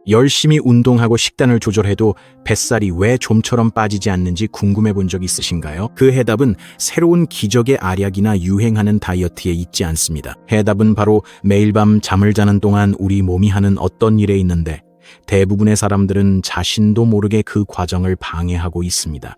열심히 운동하고 식단을 조절해도 뱃살이 왜 좀처럼 빠지지 않는지 궁금해 본 적 있으신가요? 그 해답은 새로운 기적의 알약이나 유행하는 다이어트에 있지 않습니다. 해답은 바로 매일 밤 잠을 자는 동안 우리 몸이 하는 어떤 일에 있는데 대부분의 사람들은 자신도 모르게 그 과정을 방해하고 있습니다.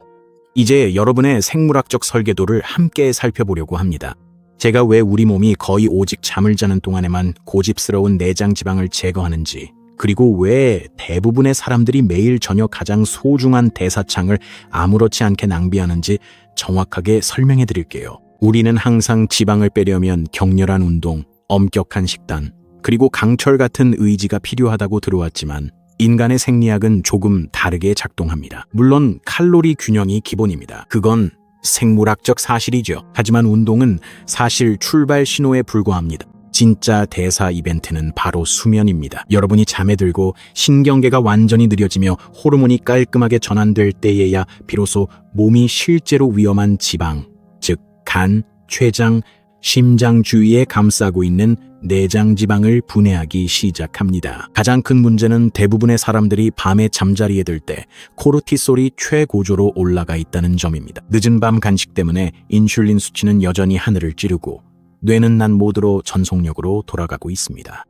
이제 여러분의 생물학적 설계도를 함께 살펴보려고 합니다. 제가 왜 우리 몸이 거의 오직 잠을 자는 동안에만 고집스러운 내장 지방을 제거하는지, 그리고 왜 대부분의 사람들이 매일 저녁 가장 소중한 대사창을 아무렇지 않게 낭비하는지 정확하게 설명해 드릴게요. 우리는 항상 지방을 빼려면 격렬한 운동, 엄격한 식단, 그리고 강철 같은 의지가 필요하다고 들어왔지만 인간의 생리학은 조금 다르게 작동합니다. 물론 칼로리 균형이 기본입니다. 그건 생물학적 사실이죠. 하지만 운동은 사실 출발 신호에 불과합니다. 진짜 대사 이벤트는 바로 수면입니다. 여러분이 잠에 들고 신경계가 완전히 느려지며 호르몬이 깔끔하게 전환될 때에야 비로소 몸이 실제로 위험한 지방, 즉 간, 췌장, 심장 주위에 감싸고 있는 내장 지방을 분해하기 시작합니다. 가장 큰 문제는 대부분의 사람들이 밤에 잠자리에 들 때 코르티솔이 최고조로 올라가 있다는 점입니다. 늦은 밤 간식 때문에 인슐린 수치는 여전히 하늘을 찌르고 뇌는 난 모드로 전속력으로 돌아가고 있습니다.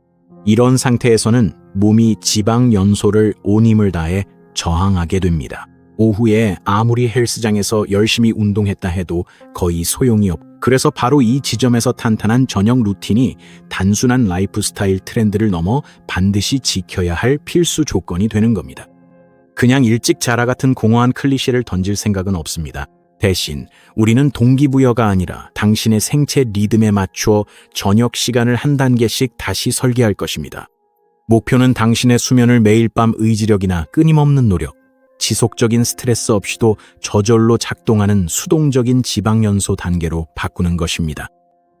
이런 상태에서는 몸이 지방 연소를 온 힘을 다해 저항하게 됩니다. 오후에 아무리 헬스장에서 열심히 운동했다 해도 거의 소용이 없고, 그래서 바로 이 지점에서 탄탄한 저녁 루틴이 단순한 라이프 스타일 트렌드를 넘어 반드시 지켜야 할 필수 조건이 되는 겁니다. 그냥 일찍 자라 같은 공허한 클리셰를 던질 생각은 없습니다. 대신 우리는 동기부여가 아니라 당신의 생체 리듬에 맞추어 저녁 시간을 한 단계씩 다시 설계할 것입니다. 목표는 당신의 수면을 매일 밤 의지력이나 끊임없는 노력, 지속적인 스트레스 없이도 저절로 작동하는 수동적인 지방연소 단계로 바꾸는 것입니다.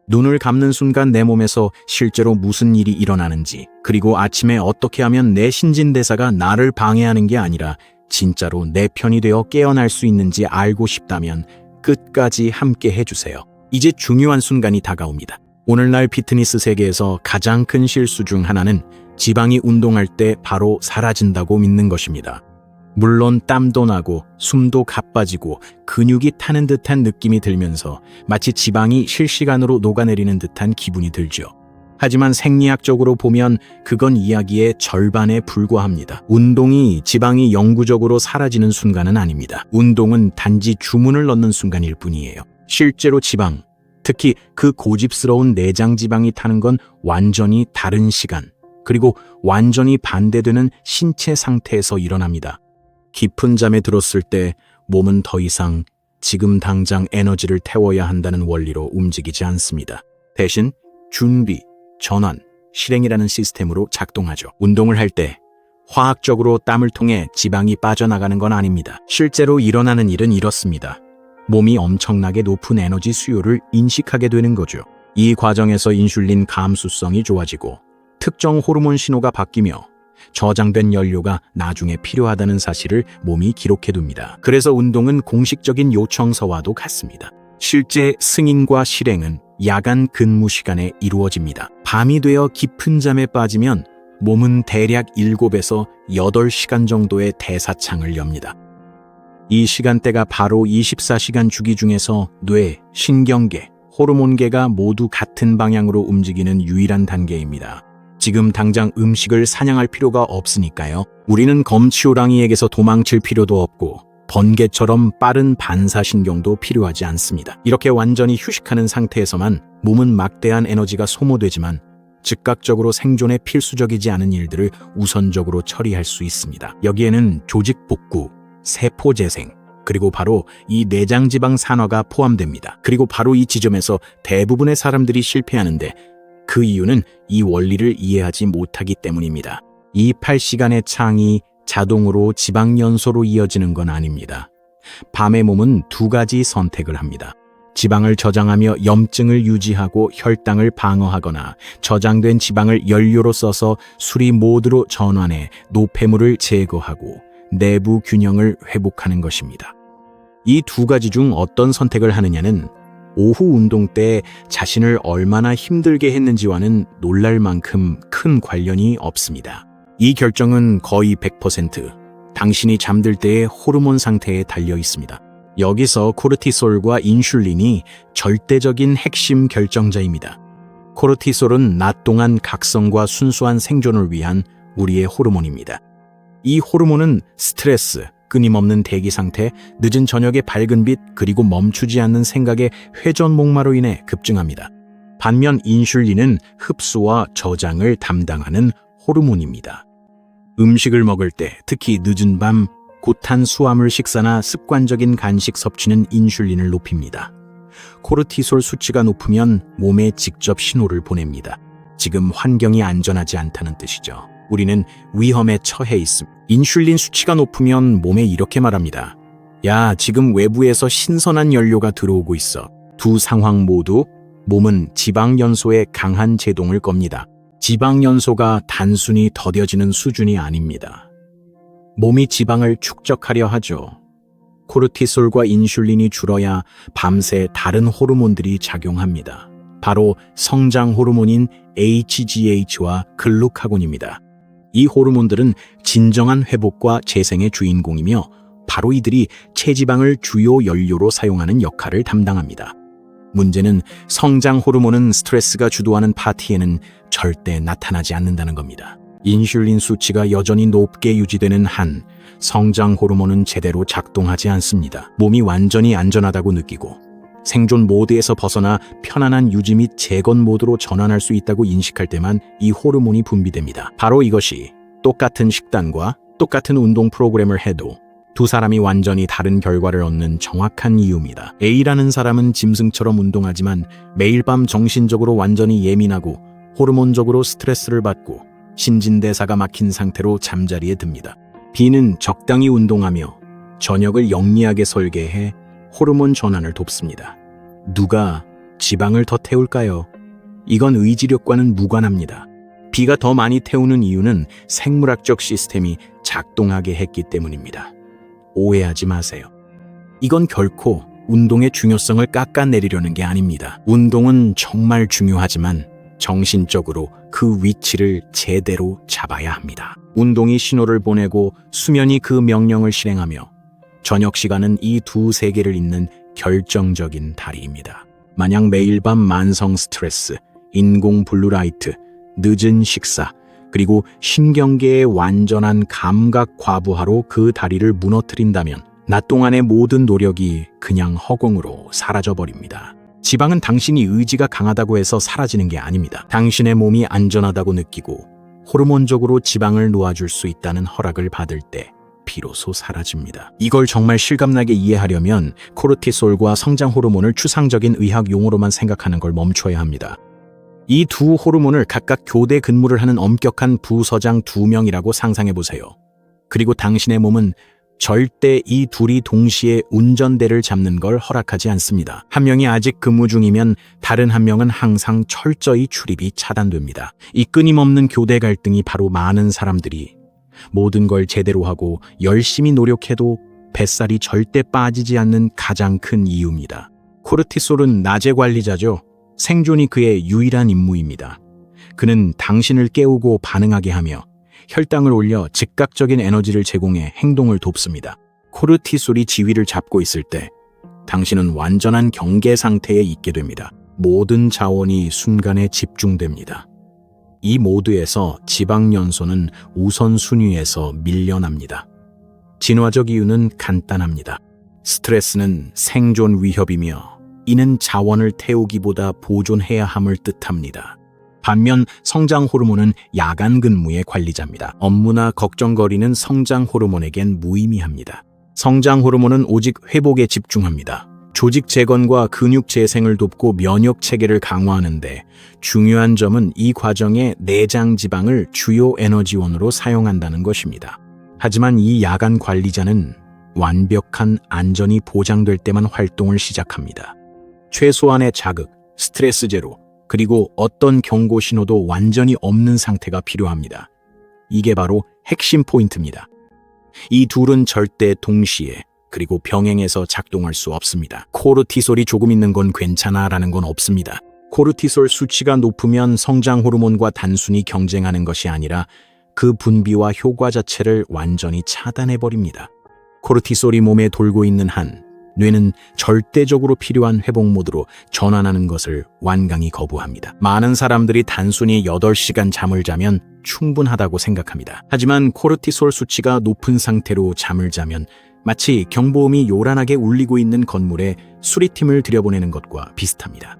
눈을 감는 순간 내 몸에서 실제로 무슨 일이 일어나는지, 그리고 아침에 어떻게 하면 내 신진대사가 나를 방해하는 게 아니라 진짜로 내 편이 되어 깨어날 수 있는지 알고 싶다면 끝까지 함께 해주세요. 이제 중요한 순간이 다가옵니다. 오늘날 피트니스 세계에서 가장 큰 실수 중 하나는 지방이 운동할 때 바로 사라진다고 믿는 것입니다. 물론 땀도 나고 숨도 가빠지고 근육이 타는 듯한 느낌이 들면서 마치 지방이 실시간으로 녹아내리는 듯한 기분이 들죠. 하지만 생리학적으로 보면 그건 이야기의 절반에 불과합니다. 운동이 지방이 영구적으로 사라지는 순간은 아닙니다. 운동은 단지 주문을 넣는 순간일 뿐이에요. 실제로 지방, 특히 그 고집스러운 내장 지방이 타는 건 완전히 다른 시간, 그리고 완전히 반대되는 신체 상태에서 일어납니다. 깊은 잠에 들었을 때 몸은 더 이상 지금 당장 에너지를 태워야 한다는 원리로 움직이지 않습니다. 대신 준비, 전환, 실행이라는 시스템으로 작동하죠. 운동을 할 때 화학적으로 땀을 통해 지방이 빠져나가는 건 아닙니다. 실제로 일어나는 일은 이렇습니다. 몸이 엄청나게 높은 에너지 수요를 인식하게 되는 거죠. 이 과정에서 인슐린 감수성이 좋아지고 특정 호르몬 신호가 바뀌며 저장된 연료가 나중에 필요하다는 사실을 몸이 기록해둡니다. 그래서 운동은 공식적인 요청서와도 같습니다. 실제 승인과 실행은 야간 근무 시간에 이루어집니다. 밤이 되어 깊은 잠에 빠지면 몸은 대략 7에서 8시간 정도의 대사창을 엽니다. 이 시간대가 바로 24시간 주기 중에서 뇌, 신경계, 호르몬계가 모두 같은 방향으로 움직이는 유일한 단계입니다. 지금 당장 음식을 사냥할 필요가 없으니까요. 우리는 검치호랑이에게서 도망칠 필요도 없고 번개처럼 빠른 반사신경도 필요하지 않습니다. 이렇게 완전히 휴식하는 상태에서만 몸은 막대한 에너지가 소모되지만 즉각적으로 생존에 필수적이지 않은 일들을 우선적으로 처리할 수 있습니다. 여기에는 조직 복구, 세포 재생, 그리고 바로 이 내장지방 산화가 포함됩니다. 그리고 바로 이 지점에서 대부분의 사람들이 실패하는데 그 이유는 이 원리를 이해하지 못하기 때문입니다. 이 8시간의 창이 자동으로 지방 연소로 이어지는 건 아닙니다. 밤의 몸은 두 가지 선택을 합니다. 지방을 저장하며 염증을 유지하고 혈당을 방어하거나 저장된 지방을 연료로 써서 수리 모드로 전환해 노폐물을 제거하고 내부 균형을 회복하는 것입니다. 이 두 가지 중 어떤 선택을 하느냐는 오후 운동 때 자신을 얼마나 힘들게 했는지와는 놀랄 만큼 큰 관련이 없습니다. 이 결정은 거의 100% 당신이 잠들 때의 호르몬 상태에 달려 있습니다. 여기서 코르티솔과 인슐린이 절대적인 핵심 결정자입니다. 코르티솔은 낮 동안 각성과 순수한 생존을 위한 우리의 호르몬입니다. 이 호르몬은 스트레스, 끊임없는 대기 상태, 늦은 저녁의 밝은 빛, 그리고 멈추지 않는 생각의 회전 목마로 인해 급증합니다. 반면 인슐린은 흡수와 저장을 담당하는 호르몬입니다. 음식을 먹을 때, 특히 늦은 밤, 고탄수화물 식사나 습관적인 간식 섭취는 인슐린을 높입니다. 코르티솔 수치가 높으면 몸에 직접 신호를 보냅니다. 지금 환경이 안전하지 않다는 뜻이죠. 우리는 위험에 처해 있음. 인슐린 수치가 높으면 몸에 이렇게 말합니다. 야, 지금 외부에서 신선한 연료가 들어오고 있어. 두 상황 모두 몸은 지방연소에 강한 제동을 겁니다. 지방연소가 단순히 더뎌지는 수준이 아닙니다. 몸이 지방을 축적하려 하죠. 코르티솔과 인슐린이 줄어야 밤새 다른 호르몬들이 작용합니다. 바로 성장 호르몬인 HGH와 글루카곤입니다. 이 호르몬들은 진정한 회복과 재생의 주인공이며 바로 이들이 체지방을 주요 연료로 사용하는 역할을 담당합니다. 문제는 성장 호르몬은 스트레스가 주도하는 파티에는 절대 나타나지 않는다는 겁니다. 인슐린 수치가 여전히 높게 유지되는 한 성장 호르몬은 제대로 작동하지 않습니다. 몸이 완전히 안전하다고 느끼고 생존 모드에서 벗어나 편안한 유지 및 재건 모드로 전환할 수 있다고 인식할 때만 이 호르몬이 분비됩니다. 바로 이것이 똑같은 식단과 똑같은 운동 프로그램을 해도 두 사람이 완전히 다른 결과를 얻는 정확한 이유입니다. A라는 사람은 짐승처럼 운동하지만 매일 밤 정신적으로 완전히 예민하고 호르몬적으로 스트레스를 받고 신진대사가 막힌 상태로 잠자리에 듭니다. B는 적당히 운동하며 저녁을 영리하게 설계해 호르몬 전환을 돕습니다. 누가 지방을 더 태울까요? 이건 의지력과는 무관합니다. B가 더 많이 태우는 이유는 생물학적 시스템이 작동하게 했기 때문입니다. 오해하지 마세요. 이건 결코 운동의 중요성을 깎아내리려는 게 아닙니다. 운동은 정말 중요하지만 정신적으로 그 위치를 제대로 잡아야 합니다. 운동이 신호를 보내고 수면이 그 명령을 실행하며 저녁 시간은 이 두 세계를 잇는 결정적인 다리입니다. 만약 매일 밤 만성 스트레스, 인공 블루라이트, 늦은 식사, 그리고 신경계의 완전한 감각 과부하로 그 다리를 무너뜨린다면 낮 동안의 모든 노력이 그냥 허공으로 사라져버립니다. 지방은 당신이 의지가 강하다고 해서 사라지는 게 아닙니다. 당신의 몸이 안전하다고 느끼고 호르몬적으로 지방을 놓아줄 수 있다는 허락을 받을 때 비로소 사라집니다. 이걸 정말 실감나게 이해하려면 코르티솔과 성장 호르몬을 추상적인 의학 용어로만 생각하는 걸 멈춰야 합니다. 이 두 호르몬을 각각 교대 근무를 하는 엄격한 부서장 2명이라고 상상해보세요. 그리고 당신의 몸은 절대 이 둘이 동시에 운전대를 잡는 걸 허락하지 않습니다. 한 명이 아직 근무 중이면 다른 한 명은 항상 철저히 출입이 차단됩니다. 이 끊임없는 교대 갈등이 바로 많은 사람들이 모든 걸 제대로 하고 열심히 노력해도 뱃살이 절대 빠지지 않는 가장 큰 이유입니다. 코르티솔은 낮의 관리자죠. 생존이 그의 유일한 임무입니다. 그는 당신을 깨우고 반응하게 하며 혈당을 올려 즉각적인 에너지를 제공해 행동을 돕습니다. 코르티솔이 지휘를 잡고 있을 때 당신은 완전한 경계 상태에 있게 됩니다. 모든 자원이 순간에 집중됩니다. 이 모드에서 지방연소는 우선순위에서 밀려납니다. 진화적 이유는 간단합니다. 스트레스는 생존 위협이며 이는 자원을 태우기보다 보존해야 함을 뜻합니다. 반면 성장 호르몬은 야간 근무의 관리자입니다. 업무나 걱정거리는 성장 호르몬에겐 무의미합니다. 성장 호르몬은 오직 회복에 집중합니다. 조직 재건과 근육 재생을 돕고 면역 체계를 강화하는데 중요한 점은 이 과정에 내장 지방을 주요 에너지원으로 사용한다는 것입니다. 하지만 이 야간 관리자는 완벽한 안전이 보장될 때만 활동을 시작합니다. 최소한의 자극, 스트레스 제로, 그리고 어떤 경고 신호도 완전히 없는 상태가 필요합니다. 이게 바로 핵심 포인트입니다. 이 둘은 절대 동시에 그리고 병행해서 작동할 수 없습니다. 코르티솔이 조금 있는 건 괜찮아라는 건 없습니다. 코르티솔 수치가 높으면 성장 호르몬과 단순히 경쟁하는 것이 아니라 그 분비와 효과 자체를 완전히 차단해버립니다. 코르티솔이 몸에 돌고 있는 한 뇌는 절대적으로 필요한 회복 모드로 전환하는 것을 완강히 거부합니다. 많은 사람들이 단순히 8시간 잠을 자면 충분하다고 생각합니다. 하지만 코르티솔 수치가 높은 상태로 잠을 자면 마치 경보음이 요란하게 울리고 있는 건물에 수리팀을 들여보내는 것과 비슷합니다.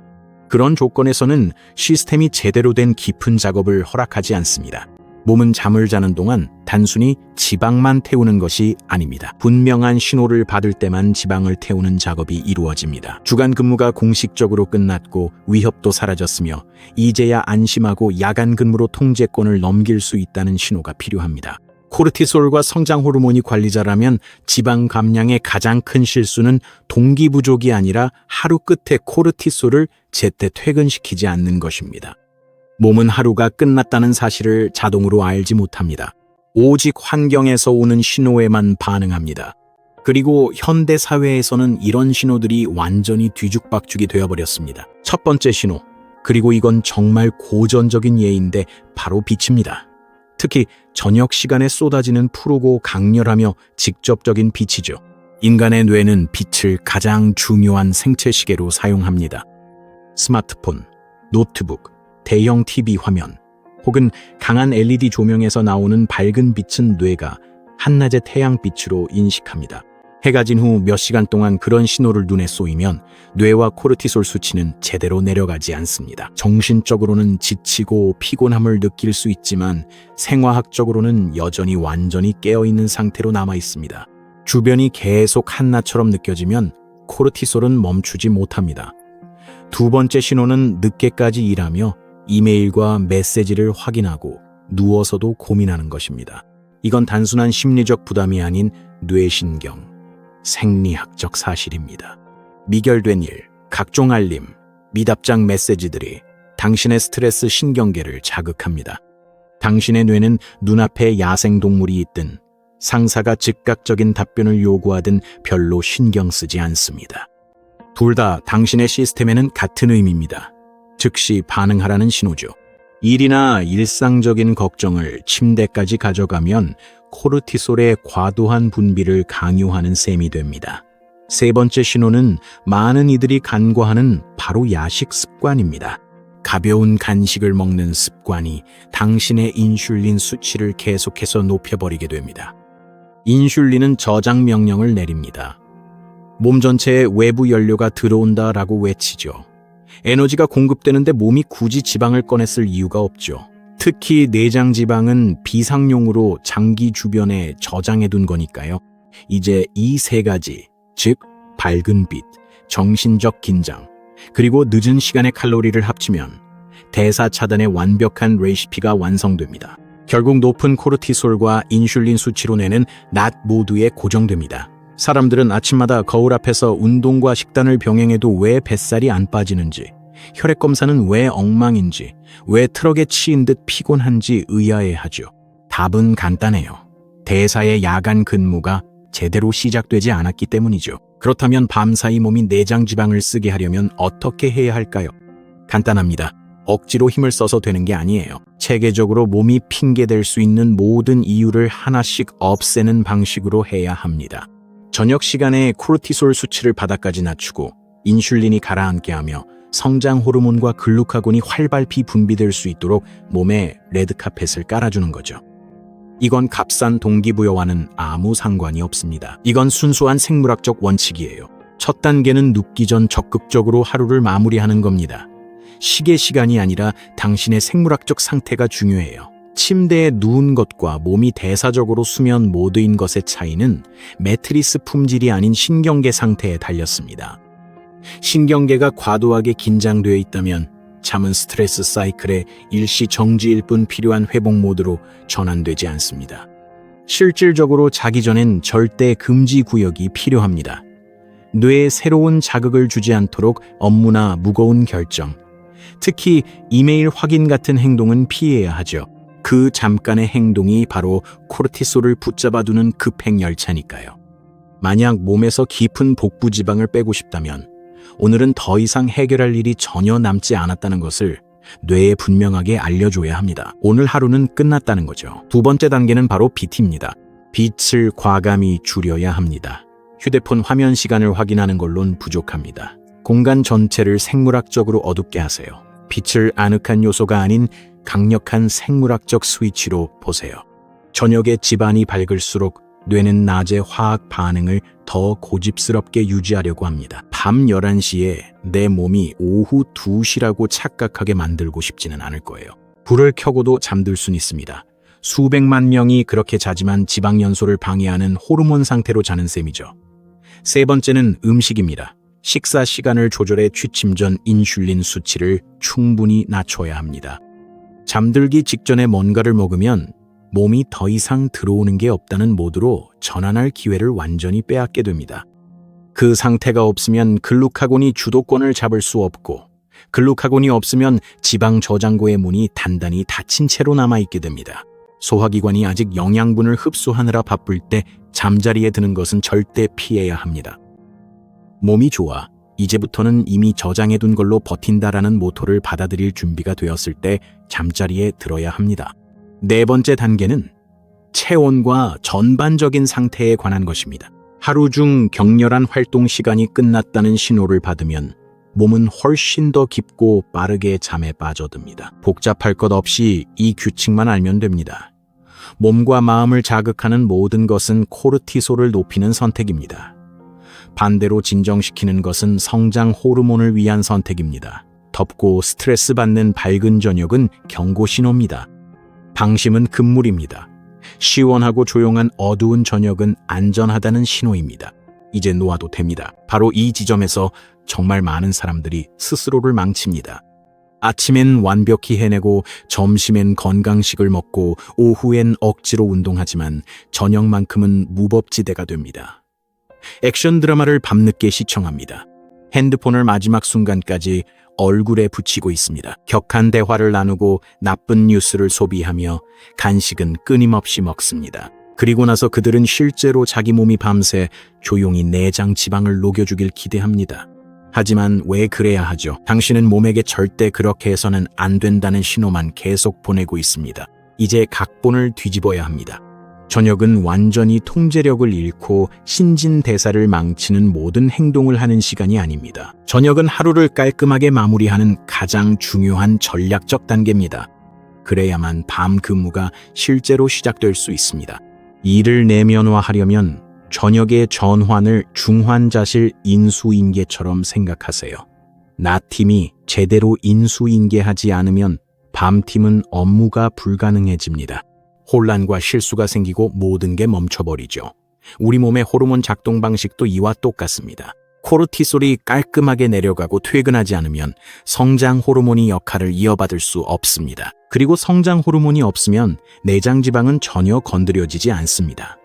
그런 조건에서는 시스템이 제대로 된 깊은 작업을 허락하지 않습니다. 몸은 잠을 자는 동안 단순히 지방만 태우는 것이 아닙니다. 분명한 신호를 받을 때만 지방을 태우는 작업이 이루어집니다. 주간 근무가 공식적으로 끝났고 위협도 사라졌으며 이제야 안심하고 야간 근무로 통제권을 넘길 수 있다는 신호가 필요합니다. 코르티솔과 성장 호르몬이 관리자라면 지방 감량의 가장 큰 실수는 동기 부족이 아니라 하루 끝에 코르티솔을 제때 퇴근시키지 않는 것입니다. 몸은 하루가 끝났다는 사실을 자동으로 알지 못합니다. 오직 환경에서 오는 신호에만 반응합니다. 그리고 현대 사회에서는 이런 신호들이 완전히 뒤죽박죽이 되어버렸습니다. 첫 번째 신호, 그리고 이건 정말 고전적인 예인데 바로 빛입니다. 특히 저녁 시간에 쏟아지는 푸르고 강렬하며 직접적인 빛이죠. 인간의 뇌는 빛을 가장 중요한 생체 시계로 사용합니다. 스마트폰, 노트북, 대형 TV 화면, 혹은 강한 LED 조명에서 나오는 밝은 빛은 뇌가 한낮의 태양빛으로 인식합니다. 해가 진 후 몇 시간 동안 그런 신호를 눈에 쏘이면 뇌와 코르티솔 수치는 제대로 내려가지 않습니다. 정신적으로는 지치고 피곤함을 느낄 수 있지만 생화학적으로는 여전히 완전히 깨어있는 상태로 남아 있습니다. 주변이 계속 한낮처럼 느껴지면 코르티솔은 멈추지 못합니다. 두 번째 신호는 늦게까지 일하며 이메일과 메시지를 확인하고 누워서도 고민하는 것입니다. 이건 단순한 심리적 부담이 아닌 뇌신경, 생리학적 사실입니다. 미결된 일, 각종 알림, 미답장 메시지들이 당신의 스트레스 신경계를 자극합니다. 당신의 뇌는 눈앞에 야생동물이 있든 상사가 즉각적인 답변을 요구하든 별로 신경 쓰지 않습니다. 둘 다 당신의 시스템에는 같은 의미입니다. 즉시 반응하라는 신호죠. 일이나 일상적인 걱정을 침대까지 가져가면 코르티솔의 과도한 분비를 강요하는 셈이 됩니다. 세 번째 신호는 많은 이들이 간과하는 바로 야식 습관입니다. 가벼운 간식을 먹는 습관이 당신의 인슐린 수치를 계속해서 높여버리게 됩니다. 인슐린은 저장 명령을 내립니다. 몸 전체에 외부 연료가 들어온다라고 외치죠. 에너지가 공급되는데 몸이 굳이 지방을 꺼냈을 이유가 없죠. 특히 내장 지방은 비상용으로 장기 주변에 저장해둔 거니까요. 이제 이 세 가지, 즉 밝은 빛, 정신적 긴장, 그리고 늦은 시간의 칼로리를 합치면 대사 차단의 완벽한 레시피가 완성됩니다. 결국 높은 코르티솔과 인슐린 수치로 뇌는 낮 모두에 고정됩니다. 사람들은 아침마다 거울 앞에서 운동과 식단을 병행해도 왜 뱃살이 안 빠지는지, 혈액 검사는 왜 엉망인지, 왜 트럭에 치인 듯 피곤한지 의아해하죠. 답은 간단해요. 대사의 야간 근무가 제대로 시작되지 않았기 때문이죠. 그렇다면 밤사이 몸이 내장 지방을 쓰게 하려면 어떻게 해야 할까요? 간단합니다. 억지로 힘을 써서 되는 게 아니에요. 체계적으로 몸이 핑계댈 수 있는 모든 이유를 하나씩 없애는 방식으로 해야 합니다. 저녁 시간에 코르티솔 수치를 바닥까지 낮추고 인슐린이 가라앉게 하며 성장 호르몬과 글루카곤이 활발히 분비될 수 있도록 몸에 레드카펫을 깔아주는 거죠. 이건 값싼 동기부여와는 아무 상관이 없습니다. 이건 순수한 생물학적 원칙이에요. 첫 단계는 눕기 전 적극적으로 하루를 마무리하는 겁니다. 시계 시간이 아니라 당신의 생물학적 상태가 중요해요. 침대에 누운 것과 몸이 대사적으로 수면 모드인 것의 차이는 매트리스 품질이 아닌 신경계 상태에 달렸습니다. 신경계가 과도하게 긴장되어 있다면 잠은 스트레스 사이클의 일시 정지일 뿐 필요한 회복 모드로 전환되지 않습니다. 실질적으로 자기 전엔 절대 금지 구역이 필요합니다. 뇌에 새로운 자극을 주지 않도록 업무나 무거운 결정, 특히 이메일 확인 같은 행동은 피해야 하죠. 그 잠깐의 행동이 바로 코르티솔을 붙잡아두는 급행열차니까요. 만약 몸에서 깊은 복부 지방을 빼고 싶다면 오늘은 더 이상 해결할 일이 전혀 남지 않았다는 것을 뇌에 분명하게 알려줘야 합니다. 오늘 하루는 끝났다는 거죠. 두 번째 단계는 바로 BT입니다. 빛을 과감히 줄여야 합니다. 휴대폰 화면 시간을 확인하는 걸론 부족합니다. 공간 전체를 생물학적으로 어둡게 하세요. 빛을 아늑한 요소가 아닌 강력한 생물학적 스위치로 보세요. 저녁에 집안이 밝을수록 뇌는 낮의 화학 반응을 더 고집스럽게 유지하려고 합니다. 밤 11시에 내 몸이 오후 2시라고 착각하게 만들고 싶지는 않을 거예요. 불을 켜고도 잠들 순 있습니다. 수백만 명이 그렇게 자지만 지방 연소를 방해하는 호르몬 상태로 자는 셈이죠. 세 번째는 음식입니다. 식사 시간을 조절해 취침 전 인슐린 수치를 충분히 낮춰야 합니다. 잠들기 직전에 뭔가를 먹으면 몸이 더 이상 들어오는 게 없다는 모드로 전환할 기회를 완전히 빼앗게 됩니다. 그 상태가 없으면 글루카곤이 주도권을 잡을 수 없고, 글루카곤이 없으면 지방 저장고의 문이 단단히 닫힌 채로 남아있게 됩니다. 소화기관이 아직 영양분을 흡수하느라 바쁠 때 잠자리에 드는 것은 절대 피해야 합니다. 몸이 좋아, 이제부터는 이미 저장해둔 걸로 버틴다라는 모토를 받아들일 준비가 되었을 때 잠자리에 들어야 합니다. 네 번째 단계는 체온과 전반적인 상태에 관한 것입니다. 하루 중 격렬한 활동 시간이 끝났다는 신호를 받으면 몸은 훨씬 더 깊고 빠르게 잠에 빠져듭니다. 복잡할 것 없이 이 규칙만 알면 됩니다. 몸과 마음을 자극하는 모든 것은 코르티솔을 높이는 선택입니다. 반대로 진정시키는 것은 성장 호르몬을 위한 선택입니다. 덥고 스트레스 받는 밝은 저녁은 경고 신호입니다. 방심은 금물입니다. 시원하고 조용한 어두운 저녁은 안전하다는 신호입니다. 이제 놓아도 됩니다. 바로 이 지점에서 정말 많은 사람들이 스스로를 망칩니다. 아침엔 완벽히 해내고 점심엔 건강식을 먹고 오후엔 억지로 운동하지만 저녁만큼은 무법지대가 됩니다. 액션 드라마를 밤늦게 시청합니다. 핸드폰을 마지막 순간까지 얼굴에 붙이고 있습니다. 격한 대화를 나누고 나쁜 뉴스를 소비하며 간식은 끊임없이 먹습니다. 그리고 나서 그들은 실제로 자기 몸이 밤새 조용히 내장 지방을 녹여주길 기대합니다. 하지만 왜 그래야 하죠? 당신은 몸에게 절대 그렇게 해서는 안 된다는 신호만 계속 보내고 있습니다. 이제 각본을 뒤집어야 합니다. 저녁은 완전히 통제력을 잃고 신진대사를 망치는 모든 행동을 하는 시간이 아닙니다. 저녁은 하루를 깔끔하게 마무리하는 가장 중요한 전략적 단계입니다. 그래야만 밤 근무가 실제로 시작될 수 있습니다. 일을 내면화하려면 저녁의 전환을 중환자실 인수인계처럼 생각하세요. 낮팀이 제대로 인수인계하지 않으면 밤팀은 업무가 불가능해집니다. 혼란과 실수가 생기고 모든 게 멈춰버리죠. 우리 몸의 호르몬 작동 방식도 이와 똑같습니다. 코르티솔이 깔끔하게 내려가고 퇴근하지 않으면 성장 호르몬이 역할을 이어받을 수 없습니다. 그리고 성장 호르몬이 없으면 내장 지방은 전혀 건드려지지 않습니다.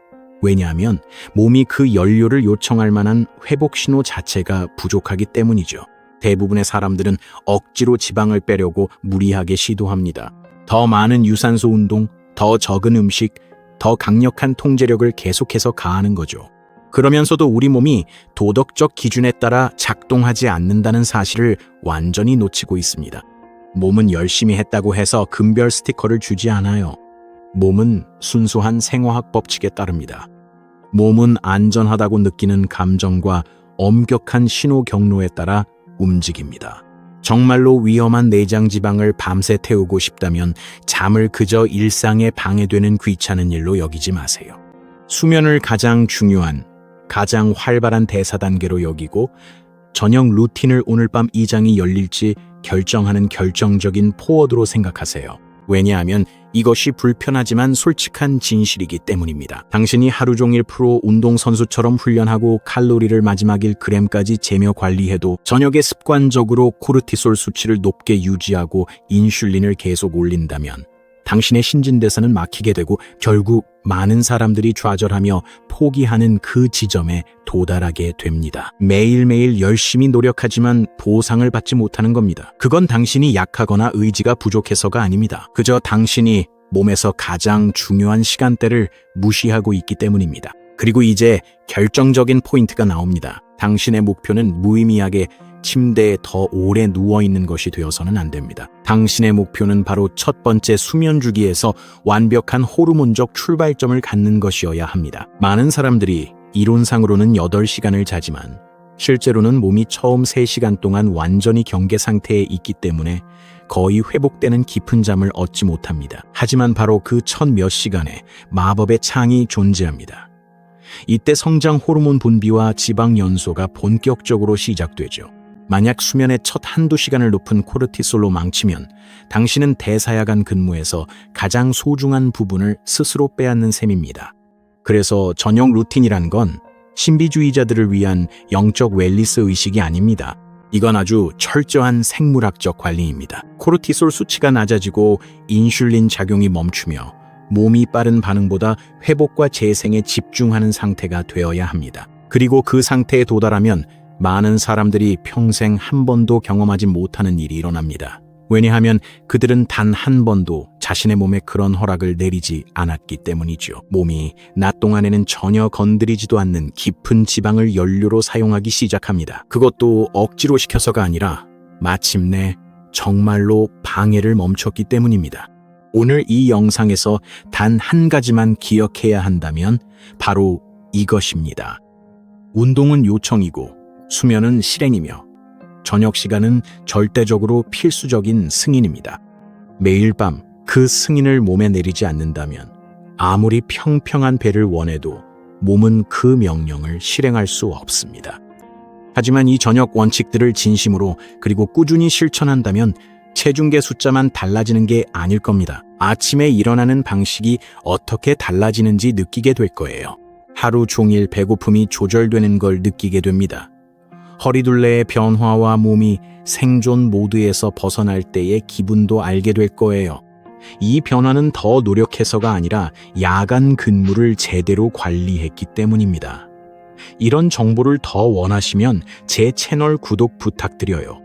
왜냐하면 몸이 그 연료를 요청할 만한 회복 신호 자체가 부족하기 때문이죠. 대부분의 사람들은 억지로 지방을 빼려고 무리하게 시도합니다. 더 많은 유산소 운동, 더 적은 음식, 더 강력한 통제력을 계속해서 가하는 거죠. 그러면서도 우리 몸이 도덕적 기준에 따라 작동하지 않는다는 사실을 완전히 놓치고 있습니다. 몸은 열심히 했다고 해서 금별 스티커를 주지 않아요. 몸은 순수한 생화학 법칙에 따릅니다. 몸은 안전하다고 느끼는 감정과 엄격한 신호 경로에 따라 움직입니다. 정말로 위험한 내장 지방을 밤새 태우고 싶다면 잠을 그저 일상에 방해되는 귀찮은 일로 여기지 마세요. 수면을 가장 중요한, 가장 활발한 대사 단계로 여기고 저녁 루틴을 오늘 밤 이 장이 열릴지 결정하는 결정적인 포워드로 생각하세요. 왜냐하면 이것이 불편하지만 솔직한 진실이기 때문입니다. 당신이 하루 종일 프로 운동선수처럼 훈련하고 칼로리를 마지막 1g까지 재며 관리해도 저녁에 습관적으로 코르티솔 수치를 높게 유지하고 인슐린을 계속 올린다면 당신의 신진대사는 막히게 되고 결국 많은 사람들이 좌절하며 포기하는 그 지점에 도달하게 됩니다. 매일매일 열심히 노력하지만 보상을 받지 못하는 겁니다. 그건 당신이 약하거나 의지가 부족해서가 아닙니다. 그저 당신이 몸에서 가장 중요한 시간대를 무시하고 있기 때문입니다. 그리고 이제 결정적인 포인트가 나옵니다. 당신의 목표는 무의미하게 침대에 더 오래 누워있는 것이 되어서는 안 됩니다. 당신의 목표는 바로 첫 번째 수면 주기에서 완벽한 호르몬적 출발점을 갖는 것이어야 합니다. 많은 사람들이 이론상으로는 8시간을 자지만 실제로는 몸이 처음 3시간 동안 완전히 경계 상태에 있기 때문에 거의 회복되는 깊은 잠을 얻지 못합니다. 하지만 바로 그 첫 몇 시간에 마법의 창이 존재합니다. 이때 성장 호르몬 분비와 지방 연소가 본격적으로 시작되죠. 만약 수면의 첫 한두 시간을 높은 코르티솔로 망치면 당신은 대사야간 근무에서 가장 소중한 부분을 스스로 빼앗는 셈입니다. 그래서 저녁 루틴이란 건 신비주의자들을 위한 영적 웰니스 의식이 아닙니다. 이건 아주 철저한 생물학적 관리입니다. 코르티솔 수치가 낮아지고 인슐린 작용이 멈추며 몸이 빠른 반응보다 회복과 재생에 집중하는 상태가 되어야 합니다. 그리고 그 상태에 도달하면 많은 사람들이 평생 한 번도 경험하지 못하는 일이 일어납니다. 왜냐하면 그들은 단 한 번도 자신의 몸에 그런 허락을 내리지 않았기 때문이죠. 몸이 낮 동안에는 전혀 건드리지도 않는 깊은 지방을 연료로 사용하기 시작합니다. 그것도 억지로 시켜서가 아니라 마침내 정말로 방해를 멈췄기 때문입니다. 오늘 이 영상에서 단 한 가지만 기억해야 한다면 바로 이것입니다. 운동은 요청이고 수면은 실행이며 저녁 시간은 절대적으로 필수적인 승인입니다. 매일 밤 그 승인을 몸에 내리지 않는다면 아무리 평평한 배를 원해도 몸은 그 명령을 실행할 수 없습니다. 하지만 이 저녁 원칙들을 진심으로 그리고 꾸준히 실천한다면 체중계 숫자만 달라지는 게 아닐 겁니다. 아침에 일어나는 방식이 어떻게 달라지는지 느끼게 될 거예요. 하루 종일 배고픔이 조절되는 걸 느끼게 됩니다. 허리둘레의 변화와 몸이 생존 모드에서 벗어날 때의 기분도 알게 될 거예요. 이 변화는 더 노력해서가 아니라 야간 근무를 제대로 관리했기 때문입니다. 이런 정보를 더 원하시면 제 채널 구독 부탁드려요.